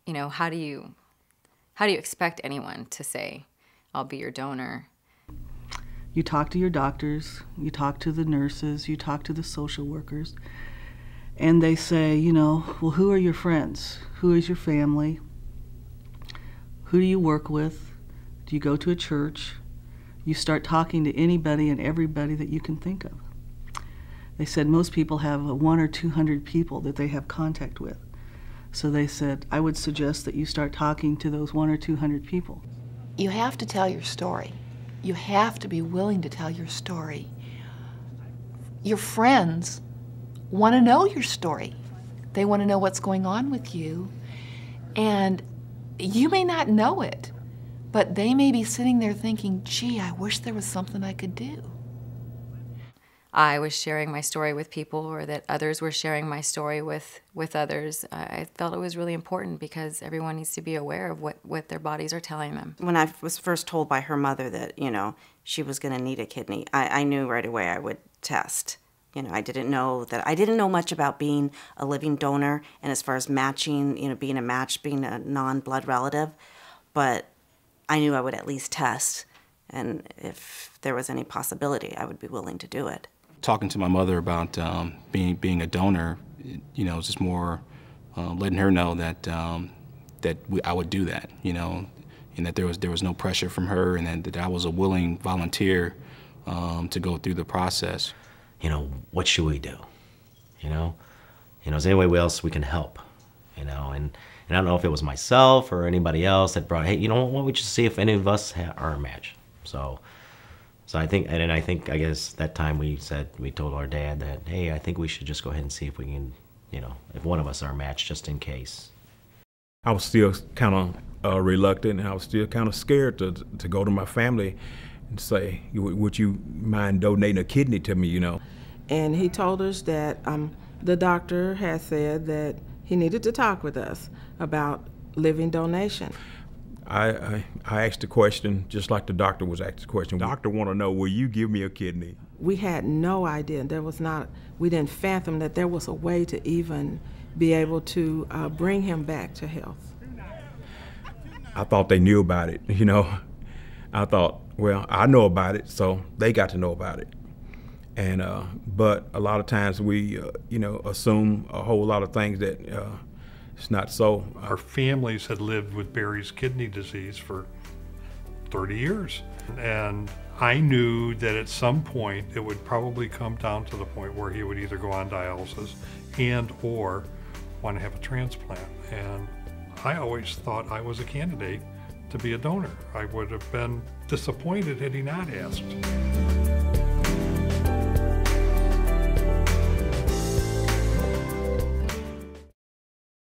you know, how do you expect anyone to say, I'll be your donor? You talk to your doctors, you talk to the nurses, you talk to the social workers, and they say, you know, well, who are your friends? Who is your family? Who do you work with? Do you go to a church? You start talking to anybody and everybody that you can think of. They said most people have 100 or 200 people that they have contact with. So they said, I would suggest that you start talking to those 100 or 200 people. You have to tell your story. You have to be willing to tell your story. Your friends want to know your story. They want to know what's going on with you. And you may not know it, but they may be sitting there thinking, gee, I wish there was something I could do. I was sharing my story with people, or that others were sharing my story with others. I felt it was really important because everyone needs to be aware of what their bodies are telling them. When I was first told by her mother that, you know, she was going to need a kidney, I knew right away I would test. You know, I didn't know much about being a living donor and as far as matching, you know, being a match, being a non-blood relative, but I knew I would at least test, and if there was any possibility, I would be willing to do it. Talking to my mother about being a donor, you know, just more letting her know that I would do that, you know, and that there was no pressure from her, and that I was a willing volunteer to go through the process. You know, what should we do? You know, is there any way else we can help? You know, and I don't know if it was myself or anybody else that brought, hey, you know, why don't we just see if any of us are a match? So I think, I guess that time we told our dad that, hey, I think we should just go ahead and see if we can, you know, if one of us are a match, just in case. I was still kind of reluctant, and I was still kind of scared to go to my family and say, would you mind donating a kidney to me, you know? And he told us that the doctor had said that he needed to talk with us about living donation. I asked the question just like the doctor was asked the question. The doctor want to know, will you give me a kidney? We had no idea. We didn't fathom that there was a way to even be able to bring him back to health. I thought they knew about it, you know. I thought, well, I know about it, so they got to know about it. And but a lot of times we, you know, assume a whole lot of things that it's not so. Our families had lived with Barry's kidney disease for 30 years. And I knew that at some point it would probably come down to the point where he would either go on dialysis and or want to have a transplant. And I always thought I was a candidate to be a donor. I would have been disappointed had he not asked.